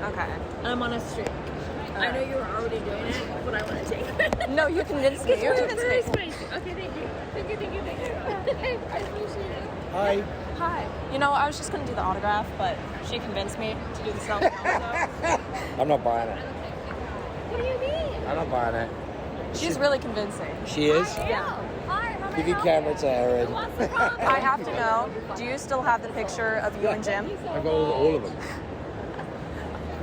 Okay. I'm on a streak. I know you were already doing it, but I want to take it. No, you convinced me. You convinced very me. spicy. Okay, thank you. Thank you. I appreciate it. Hi. Hi. You know, I was just gonna do the autograph, but she convinced me to do the selfie also. I'm not buying it. What do you mean? I'm not buying it. She's really convincing. She is? Yeah. Hi, how may I Give your help camera you? to Aaron. What's the problem? I have to know, do you still have the picture of you and Jim? I've got all of them.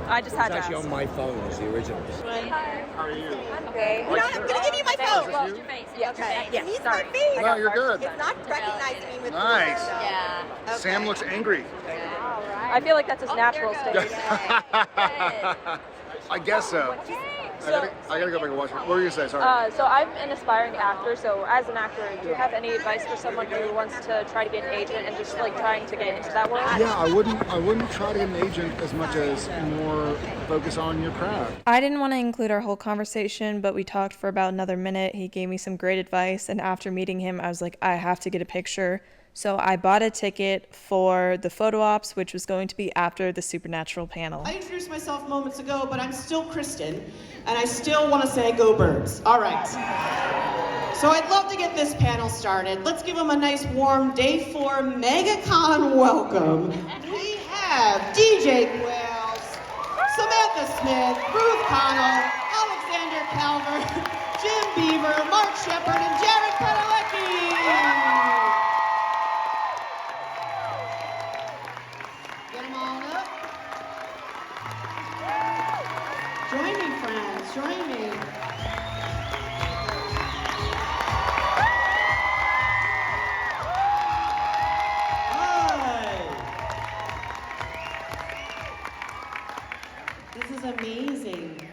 I just had It's to actually ask. on my phone as the originals. How are you? Okay. You know what? I'm gonna give you my phone. Is this you? Yeah, Okay. yeah, He's sorry. my face. No, you're good. It's not recognizing me with Nice. the Yeah. Okay. Sam looks angry. I feel like that's his natural state. I guess so. I gotta go back and watch it. What were you gonna say? Sorry. So I'm an aspiring actor, so as an actor, do you have any advice for someone who wants to try to get an agent and just like trying to get into that world? Yeah, I wouldn't try to get an agent as much as more focus on your craft. I didn't want to include our whole conversation, but we talked for about another minute. He gave me some great advice, and after meeting him, I was like, I have to get a picture. So I bought a ticket for the photo ops, which was going to be after the Supernatural panel. I introduced myself moments ago, but I'm still Kristen, and I still want to say go Birds. All right. So I'd love to get this panel started. Let's give them a nice warm day 4 Megacon welcome. We have DJ Quails, Samantha Smith, Ruth Connell, Alexander Calver, Jim Beaver, Mark Sheppard, and Jared Padalecki. Get them on up. Join me, friends. Join me. Hi. This is amazing.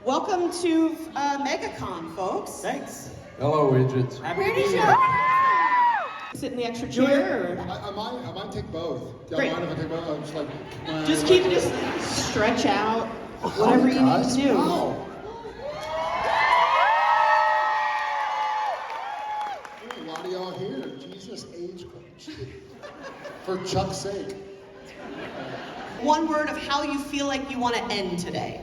Welcome to Megacon, folks. Thanks. Hello, Idrits. Happy Where to be did you here. sit in the extra chair? Or? I might take both. Do Great. you mind if I take both? I'm just like. Just keep just stretch out, whatever you need to do. Wow. A lot of y'all here. Jesus, age coach. For Chuck's sake. One word of how you feel like you want to end today.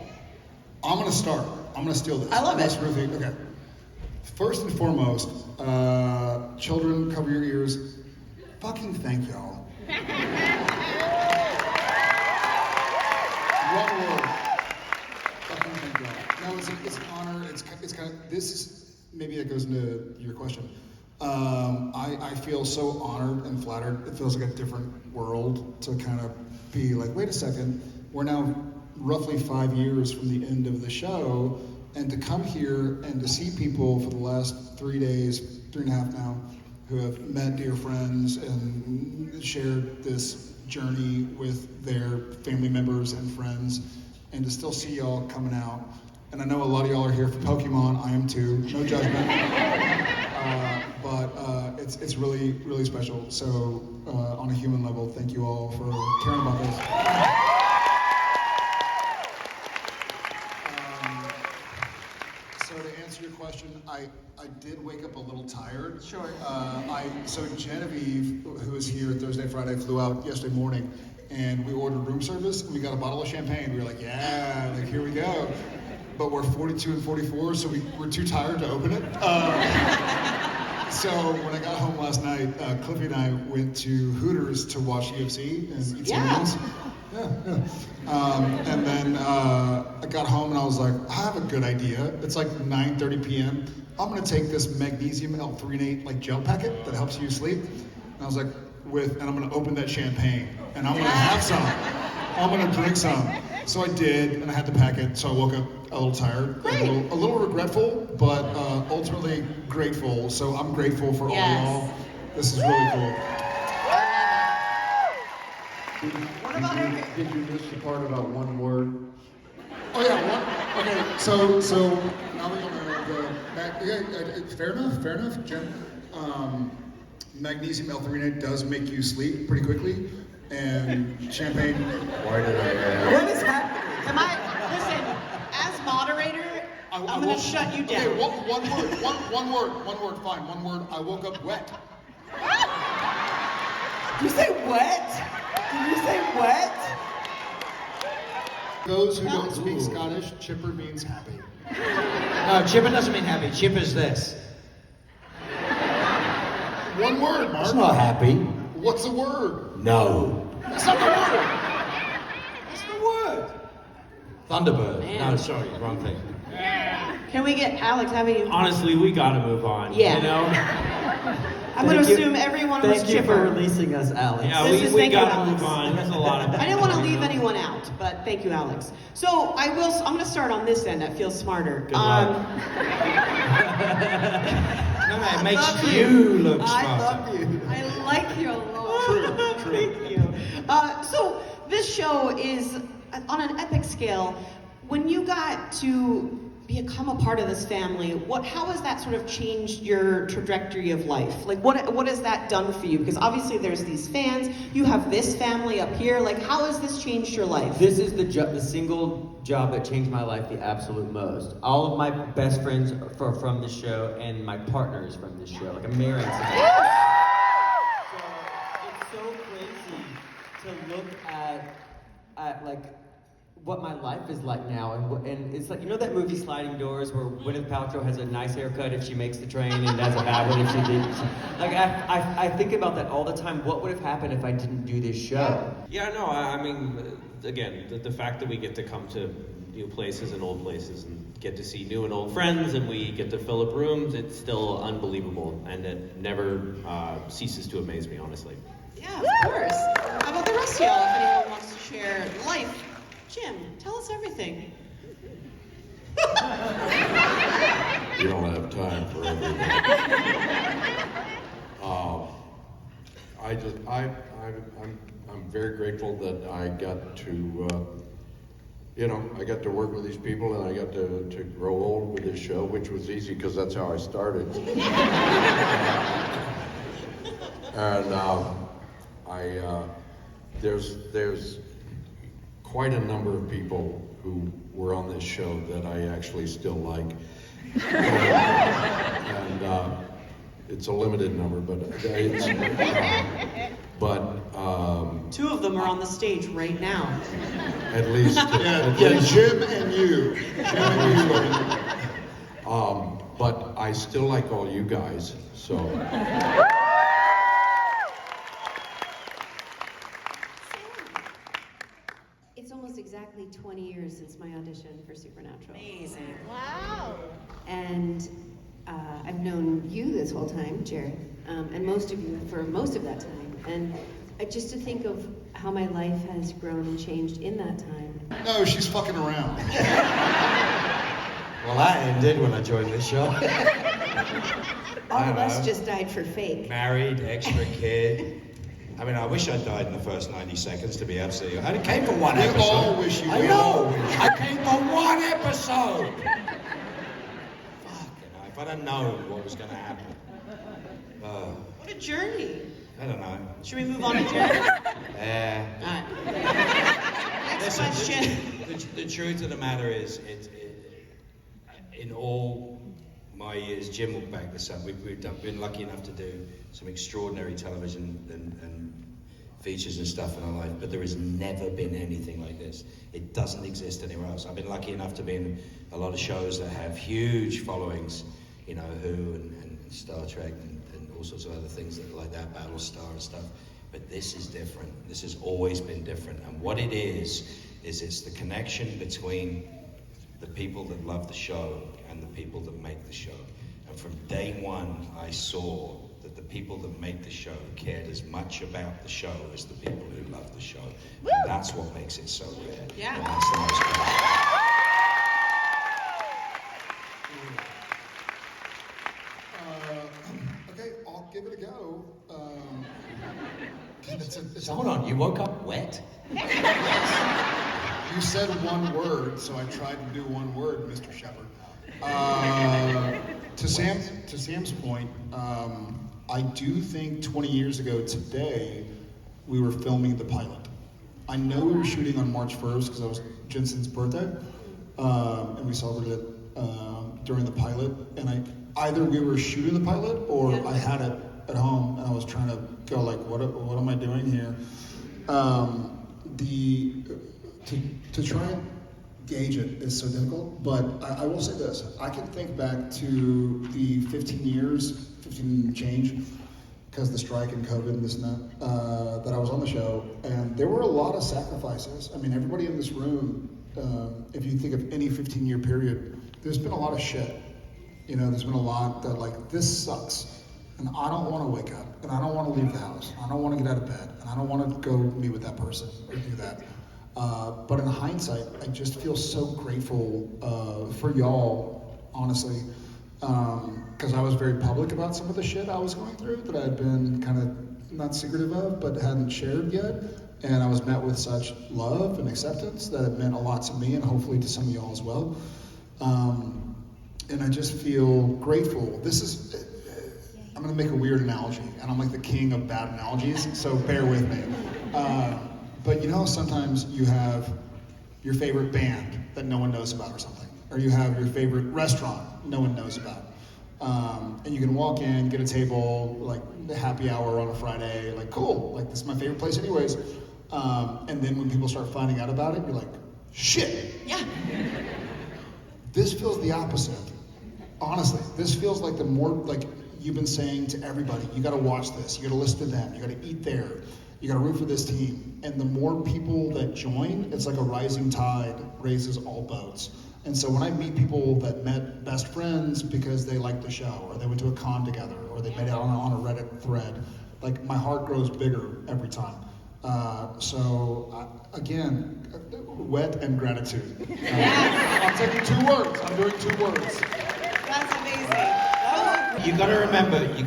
I'm gonna start. I'm gonna steal this. I love it. Ruthie. Okay. First and foremost, children, cover your ears. Fucking thank y'all. One word. Fucking thank y'all. No, it's an honor. It's kind of, this is, maybe that goes into your question. I feel so honored and flattered. It feels like a different world to kind of be like, wait a second, we're now roughly 5 years from the end of the show, and to come here and to see people for the last 3 days, 3.5 now, who have met dear friends and shared this journey with their family members and friends, and to still see y'all coming out. And I know a lot of y'all are here for Pokemon. I am too. No judgment. But it's really, really special. So on a human level, thank you all for caring about this. So to answer your question, I did wake up a little tired. Sure. So Genevieve, who was here Thursday, Friday, flew out yesterday morning, and we ordered room service, and we got a bottle of champagne. We were like, yeah, like here we go. But we're 42 and 44, so we're too tired to open it. So when I got home last night, Cliffy and I went to Hooters to watch UFC and eat some wings. Yeah. And then I got home and I was like, I have a good idea. It's like 9:30 p.m. I'm gonna take this magnesium L-threonate like gel packet that helps you sleep. And I was like, and I'm gonna open that champagne and I'm gonna have some. I'm gonna drink some. So I did, and I had to pack it. So I woke up a little tired, a little regretful, but ultimately grateful. So I'm grateful for all y'all. This is really cool. What about her? Did you miss the part about one word? Oh yeah, okay, so now we're gonna fair enough, Jim. Magnesium L-threonate does make you sleep pretty quickly, and champagne. Why did I ask? What is happening? Listen, as moderator, I'm gonna shut you down. Okay, one word, fine, one word. I woke up wet. Did you say wet? Did you say wet? Those who don't speak Scottish, chipper means happy. No, chipper doesn't mean happy. Chipper's this. One word, Mark. It's not happy. What's the word? No. That's not the word. What's the word? Thunderbird. Man. No, sorry, wrong thing. Can we get Alex having you? Honestly, we gotta move on. Yeah. You know? I'm going to assume everyone was Thank you for chipper. releasing us, Alex. Yeah, This is we thank you, gotta Alex. move on. There's a lot of I didn't want to leave anyone out, but thank you, Alex. So I'm going to start on this end. That feels smarter. Good luck. No, it makes love you look I smarter. love you. I like you a lot. Thank you. So this show is on an epic scale. When you got to become a part of this family, how has that sort of changed your trajectory of life? Like, what has that done for you? Because obviously there's these fans. You have this family up here. Like, how has this changed your life? This is the single job that changed my life the absolute most. All of my best friends are from this show, and my partner is from this show. Like, I'm married to them. So it's so crazy to look at like what my life is like now, and it's like, you know that movie Sliding Doors where Gwyneth Paltrow has a nice haircut if she makes the train and has a bad one if she didn't. Like I think about that all the time. What would have happened if I didn't do this show? Yeah, no, I mean, again, the fact that we get to come to new places and old places and get to see new and old friends and we get to fill up rooms, it's still unbelievable, and it never ceases to amaze me, honestly. Yeah, of course. How about the rest of y'all, if anyone wants to share life? Jim, tell us everything. You don't have time for everything. I'm very grateful that I got to, I got to work with these people, and I got to grow old with this show, which was easy because that's how I started. And there's quite a number of people who were on this show that I actually still like. And it's a limited number, but it's, Two of them are on the stage right now. at least, Jim and you. Jim and you. But I still like all you guys, so. It's almost exactly 20 years since my audition for Supernatural. Amazing. Wow. And I've known you this whole time, Jared, and most of you for most of that time. And just to think of how my life has grown and changed in that time. No, she's fucking around. Well, that ended when I joined this show. All of us just died for fake. Married, extra kid. I mean, I wish I'd died in the first 90 seconds, to be absolutely honest. I came for one episode. We all wish you I did. know. I came for one episode. Fucking hell, if I'd have known what was going to happen. What a journey. I don't know. Should we move on to Jared? Yeah. All right. Next question. The truth of the matter is, in all my years, Jim will back this up. We've been lucky enough to do some extraordinary television and features and stuff in our life, but there has never been anything like this. It doesn't exist anywhere else. I've been lucky enough to be in a lot of shows that have huge followings, you know, Who and Star Trek and all sorts of other things like that, Battlestar and stuff. But this is different. This has always been different. And what it is it's the connection between the people that love the show and the people that make the show. And from day one, I saw that the people that make the show cared as much about the show as the people who love the show. And that's what makes it so rare. Yeah. And that's the most Okay, I'll give it a go. So hold on, you woke up wet? You said one word, so I tried to do one word, Mr. Sheppard. To Sam's point, I do think 20 years ago today, we were filming the pilot. I know we were shooting on March 1st because that was Jensen's birthday, and we celebrated it during the pilot. And either we were shooting the pilot or I had it at home and I was trying to go like, what am I doing here? To try and gauge it is so difficult, but I will say this. I can think back to the 15 change, because the strike and COVID and this and that I was on the show, and there were a lot of sacrifices. I mean, everybody in this room, if you think of any 15-year period, there's been a lot of shit. You know, there's been a lot that like, this sucks, and I don't want to wake up, and I don't want to leave the house, I don't want to get out of bed, and I don't want to go meet with that person or do that. But in hindsight, I just feel so grateful for y'all, honestly, because I was very public about some of the shit I was going through that I had been kind of not secretive of, but hadn't shared yet. And I was met with such love and acceptance that it meant a lot to me and hopefully to some of y'all as well. And I just feel grateful. This is, I'm gonna make a weird analogy, and I'm like the king of bad analogies, so bear with me. But you know, sometimes you have your favorite band that no one knows about or something, or you have your favorite restaurant no one knows about. And you can walk in, get a table, like the happy hour on a Friday, like cool, like this is my favorite place anyways. And then when people start finding out about it, you're like, shit. Yeah. This feels the opposite. Honestly, this feels like the more, like you've been saying to everybody, you gotta watch this, you gotta listen to them, you gotta eat there, you gotta root for this team. And the more people that join, it's like a rising tide raises all boats. And so when I meet people that met best friends because they liked the show, or they went to a con together, or they met out on a Reddit thread, like my heart grows bigger every time. Again, wet and gratitude. I'm taking 2 words, I'm doing 2 words. That's amazing. You got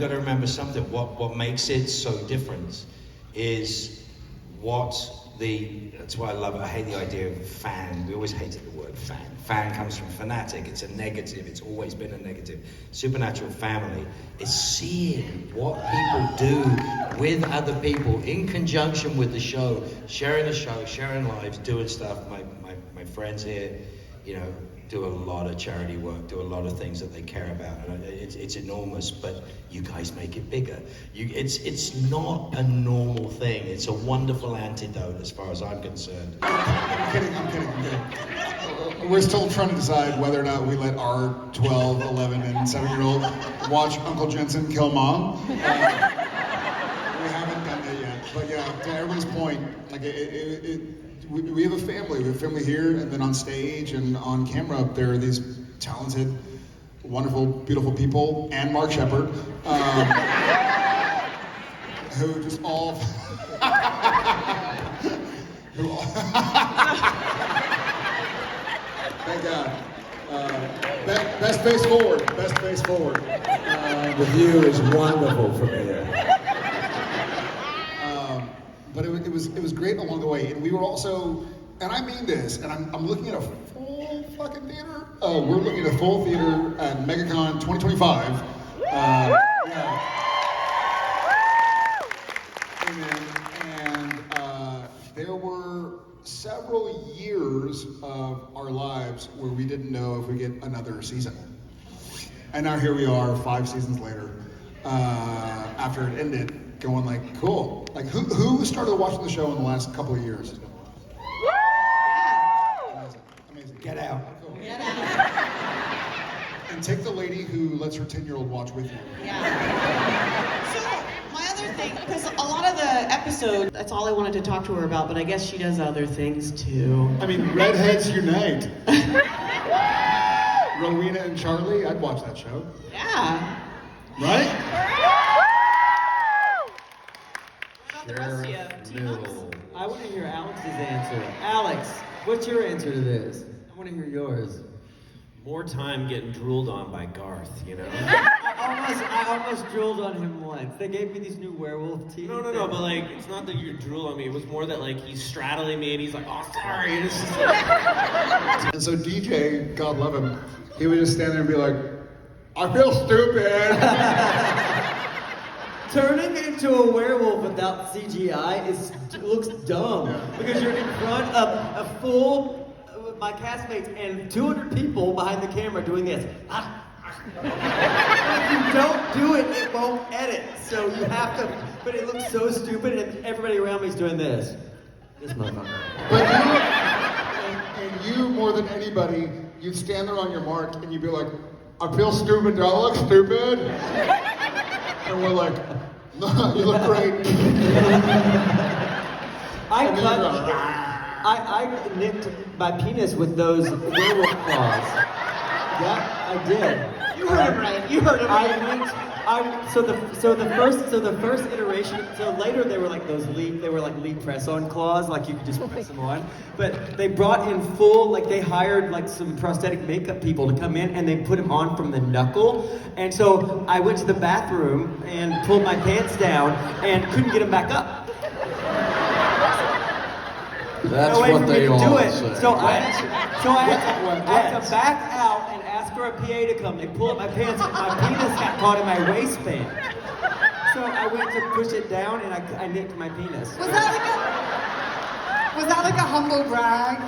to remember something. What makes it so different is that's why I love it. I hate the idea of fan. We always hated the word fan. Fan comes from fanatic. It's a negative. It's always been a negative. Supernatural family is seeing what people do with other people in conjunction with the show, sharing lives, doing stuff. My friends here, you know, do a lot of charity work, do a lot of things that they care about, and it's enormous, but you guys make it bigger. It's not a normal thing. It's a wonderful antidote as far as I'm concerned. I'm kidding. We're still trying to decide whether or not we let our 12, 11, and 7-year-old watch Uncle Jensen kill Mom. We haven't done that yet, but yeah, to everybody's point, like we have a family. We have a family here, and then on stage and on camera up there are these talented, wonderful, beautiful people, and Mark Sheppard, who just all, thank God. Best face forward. The view is wonderful from here. But it was great along the way, and we were also, and I mean this, and I'm looking at a full fucking theater. We're looking at a full theater at Megacon 2025. And there were several years of our lives where we didn't know if we get another season. And now here we are 5 seasons later, after it ended, going like, cool. Like, who started watching the show in the last couple of years? Amazing. Get out. Cool. And take the lady who lets her 10-year-old watch with you. Yeah. So, my other thing, because a lot of the episode, that's all I wanted to talk to her about, but I guess she does other things too. I mean, Redheads Unite. Rowena and Charlie, I'd watch that show. Yeah. Right? The rest of you, team ups? I want to hear Alex's answer. Alex, what's your answer to this? I want to hear yours. More time getting drooled on by Garth, you know? I almost drooled on him once. They gave me these new werewolf teeth. No, but like, it's not that you drool on me. It was more that like he's straddling me and he's like, oh, sorry. And it's just like... And so DJ, God love him, he would just stand there and be like, I feel stupid. Turning into a werewolf without CGI looks dumb because you're in front of a full, my castmates and 200 people behind the camera doing this. If you don't do it, it won't edit. So you have to, but it looks so stupid and everybody around me is doing this. This motherfucker. But And you, more than anybody, you'd stand there on your mark and you'd be like, I feel stupid, do I look stupid? And we're like, no, you look great. I nicked my penis with those werewolf claws. Yeah, I did. You heard him right. You heard him right. So the first iteration. So later they were like those lead press-on claws, like you could just press them on. But they brought in full, like they hired like some prosthetic makeup people to come in and they put them on from the knuckle. And so I went to the bathroom and pulled my pants down and couldn't get them back up. That's no way what for me they to all do it. say. So I had to back out and ask for a PA to come. They pulled up my pants and my penis got caught in my waistband. So I went to push it down and I nicked my penis. Was that like a humble brag?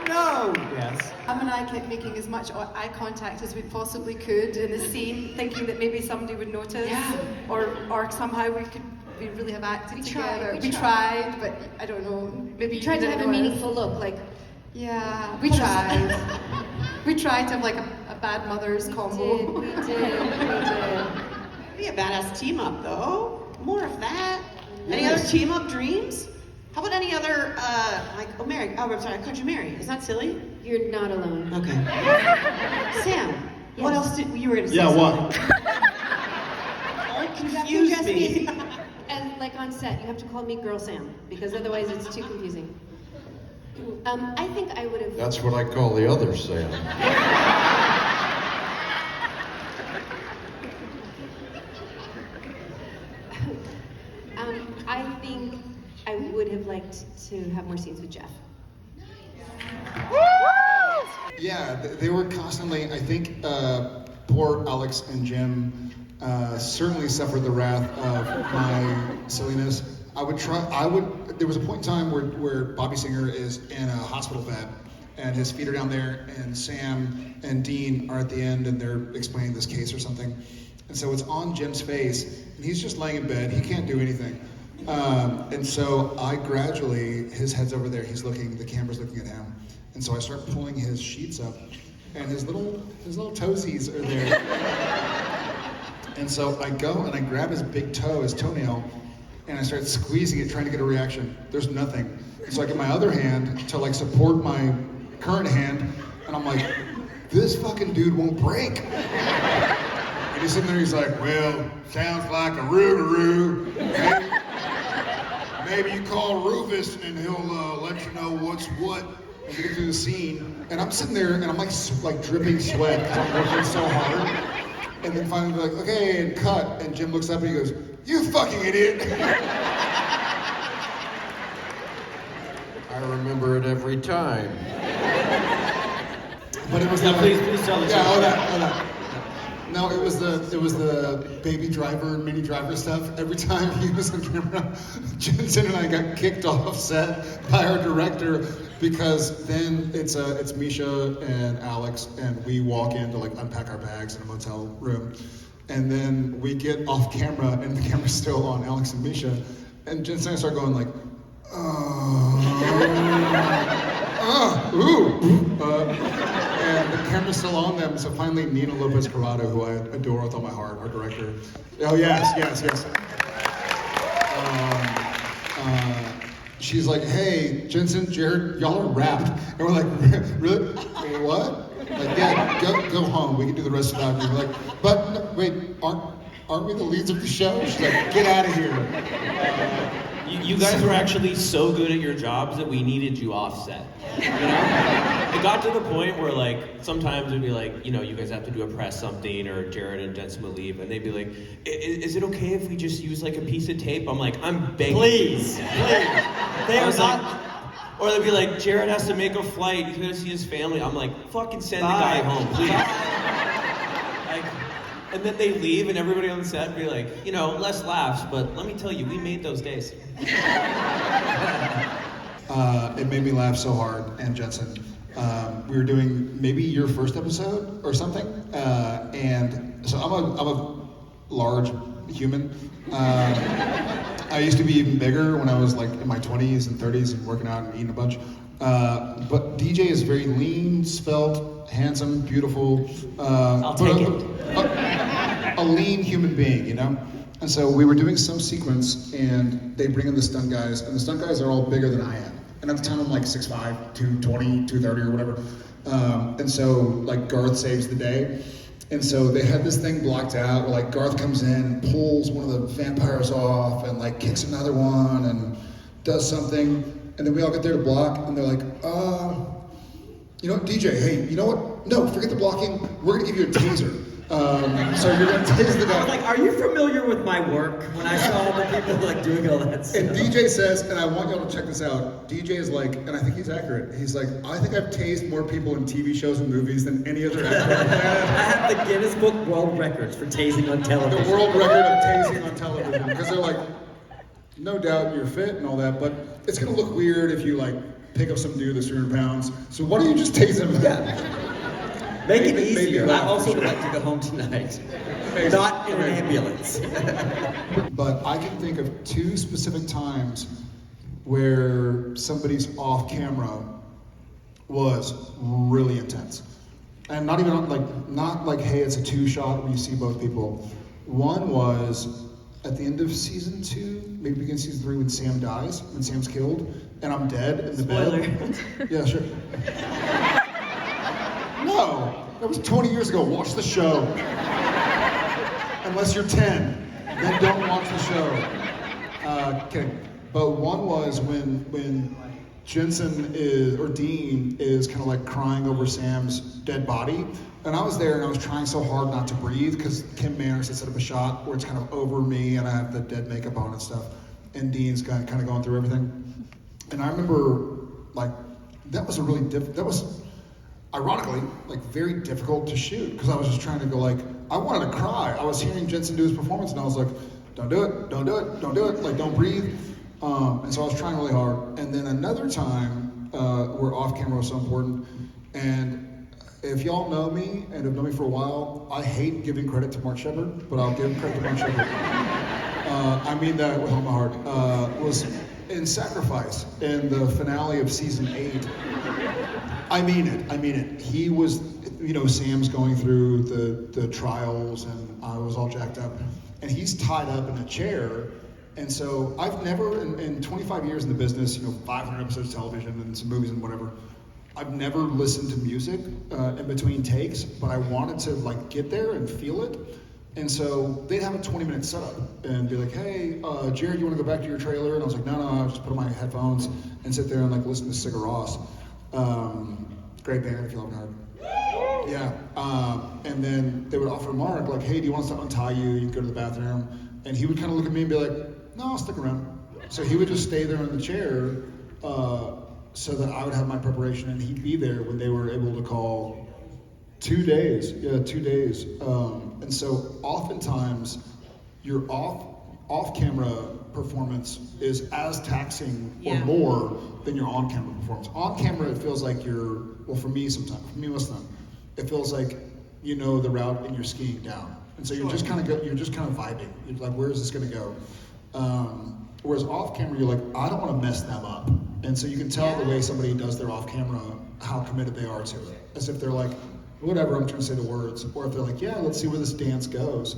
No. Yes. Sam and I kept making as much eye contact as we possibly could in the scene, thinking that maybe somebody would notice, or somehow we really have acted together. We tried, but I don't know. Maybe We tried to have a meaningful look, like. Yeah, we tried. We tried to have like a bad mothers combo. We did. Be a badass team up though. More of that. Any other team up dreams? How about any other I'm sorry, Country Mary. Is that silly? You're not alone. Okay. Sam, what else did you were gonna say? Yeah, something. You have to Confuse address me. me. And like on set, you have to call me Girl Sam, because otherwise it's too confusing. I think I would have. That's what I call the other Sam. I think I would have liked to have more scenes with Jeff. Yeah, they were constantly, I think, poor Alex and Jim certainly suffered the wrath of my silliness. There was a point in time where Bobby Singer is in a hospital bed and his feet are down there and Sam and Dean are at the end and they're explaining this case or something. And so it's on Jim's face and he's just laying in bed, he can't do anything. And so I gradually, his head's over there, the camera's looking at him. And so I start pulling his sheets up and his little toesies are there. And so I go and I grab his big toe, his toenail, and I start squeezing it, trying to get a reaction. There's nothing. And so I get my other hand to like support my current hand, and I'm like, this fucking dude won't break. And he's sitting there, he's like, well, sounds like a roo-roo. Maybe you call Rufus and he'll let you know what's what. And we get through the scene, and I'm sitting there and I'm like dripping sweat because I'm working so hard. And then finally we're like, okay, and cut. And Jim looks up and he goes, you fucking idiot. I remember it every time. But it was please tell the hold on. No, it was the baby driver, mini driver stuff. Every time he was on camera, Jensen and I got kicked off set by our director because then it's Misha and Alex and we walk in to like unpack our bags in a motel room. And then we get off camera and the camera's still on Alex and Misha. And Jensen and I start going like, and the camera's still on them, so finally Nina Lopez Corrado, who I adore with all my heart, our director. Oh yes. She's like, hey, Jensen, Jared, y'all are wrapped. And we're like, really? What? Like, yeah, go home. We can do the rest without you. We're like, but no, wait, aren't we the leads of the show? She's like, get out of here. You guys were actually so good at your jobs that we needed you offset. You know? It got to the point where like sometimes it'd be like, you know, you guys have to do a press something or Jared and Jensen would leave and they'd be like, is it okay if we just use like a piece of tape? I'm like, I'm begging. Please. They are not. Or they'd be like, Jared has to make a flight, he's gonna see his family. I'm like, fucking send the guy home, please. And then they leave and everybody on the set would be like, you know, less laughs, but let me tell you, we made those days. It made me laugh so hard, and Jensen. We were doing maybe your first episode or something, and so I'm a large human, I used to be even bigger when I was like in my 20s and 30s and working out and eating a bunch. But DJ is very lean, svelte, handsome, beautiful. I'll take it. A lean human being, you know? And so we were doing some sequence and they bring in the stunt guys, and the stunt guys are all bigger than I am. And at the time I'm like 6'5", 220, 230 or whatever. And so like Garth saves the day. And so they had this thing blocked out where like Garth comes in and pulls one of the vampires off and like kicks another one and does something. And then we all get there to block and they're like, you know what, DJ, hey, you know what? No, forget the blocking. We're gonna give you a taser. So you're gonna tase the guy. I was like, are you familiar with my work? When I saw all the people like doing all that stuff. And DJ says, and I want y'all to check this out, DJ is like, and I think he's accurate, he's like, I think I've tased more people in TV shows and movies than any other actor on the planet. I have the Guinness Book World Records for tasing on television. The world record of tasing on television. Because they're like, no doubt you're fit and all that, but it's gonna look weird if you like pick up some dude that's 300 pounds. So why don't you just tase him? Yeah. Make it easier. I also would like to go home tonight. Not in an ambulance. But I can think of 2 specific times where somebody's off camera was really intense. And not even like, hey, it's a 2-shot where you see both people. One was at the end of season 2, maybe beginning of season 3 when Sam dies, when Sam's killed, and I'm dead in the bed. Yeah, sure. No, that was 20 years ago. Watch the show. Unless you're 10, then don't watch the show. Kidding. But one was when Jensen Dean is kind of like crying over Sam's dead body. And I was there and I was trying so hard not to breathe because Kim Manners had set up a shot where it's kind of over me and I have the dead makeup on and stuff. And Dean's kind of going through everything. And I remember like, that was ironically, like very difficult to shoot because I was just trying to go like, I wanted to cry. I was hearing Jensen do his performance and I was like, don't do it, don't do it, don't do it, like don't breathe. And so I was trying really hard. And then another time where off camera was so important. And if y'all know me and have known me for a while, I hate giving credit to Mark Sheppard, but I'll give credit to Mark Sheppard. I mean that with all my heart. Was in Sacrifice, in the finale of season 8. I mean it. He was, you know, Sam's going through the trials and I was all jacked up. And he's tied up in a chair. And so I've never, in 25 years in the business, you know, 500 episodes of television and some movies and whatever, I've never listened to music in between takes, but I wanted to like get there and feel it. And so they'd have a 20-minute setup and be like, hey, Jared, you want to go back to your trailer? And I was like, no, I'll just put on my headphones and sit there and like listen to Sigur Rós. Great band if you haven't heard. Yeah. And then they would offer Mark like, hey, do you want us to untie you? You can go to the bathroom. And he would kind of look at me and be like, no, I'll stick around. So he would just stay there in the chair so that I would have my preparation and he'd be there when they were able to call 2 days. Yeah, 2 days. And so oftentimes your off-camera performance is as taxing or more than your on-camera performance. On camera, it feels like for me sometimes, for me most of the time, it feels like you know the route and you're skiing down. And so you're just kind of vibing. You're like, where is this gonna go? Whereas off camera, you're like, I don't want to mess them up. And so you can tell the way somebody does their off camera, how committed they are to it. As if they're like, whatever, I'm trying to say the words. Or if they're like, yeah, let's see where this dance goes.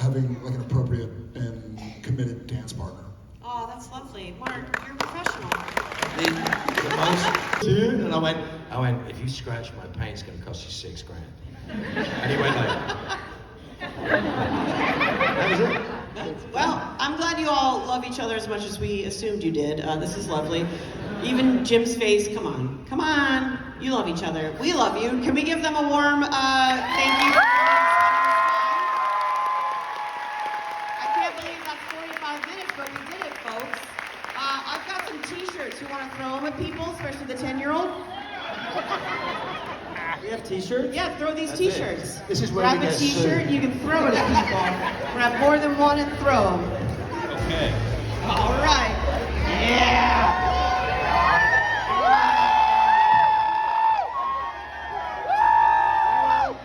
Having like an appropriate and committed dance partner. Oh, that's lovely. Mark, you're a professional. The most, dude, and I went, if you scratch my paint, it's going to cost you $6,000. And he went like, that was it. Well, I'm glad you all love each other as much as we assumed you did. This is lovely. Even Jim's face, come on. You love each other. We love you. Can we give them a warm thank you? I can't believe that's 45 minutes, but we did it, folks. I've got some t-shirts. You want to throw them at people, especially the 10-year-old? We have t-shirts? Yeah, throw these t-shirts. This is where Grab we a get t-shirt, you can throw it at people. Grab more than one and throw them. okay. All right. Yeah.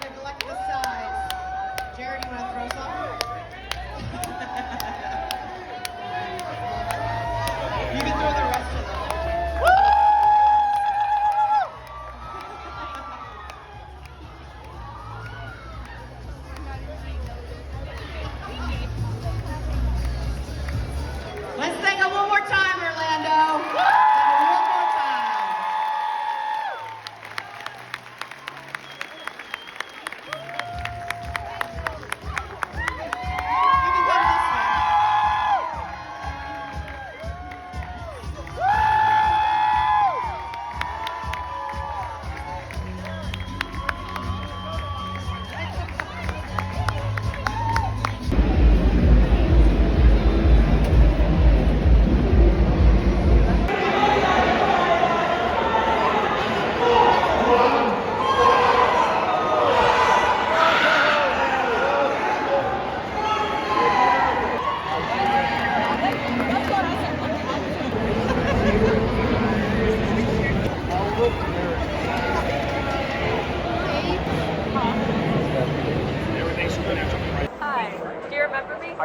Neglect the sides. Jared, you want to throw something?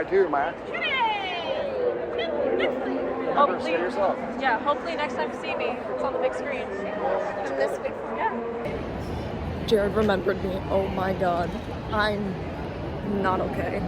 I do, my acting. Hopefully, Stay yourself. yeah, hopefully next time you see me, it's on the big screen. And this week, yeah. Jared remembered me. Oh my god. I'm not okay.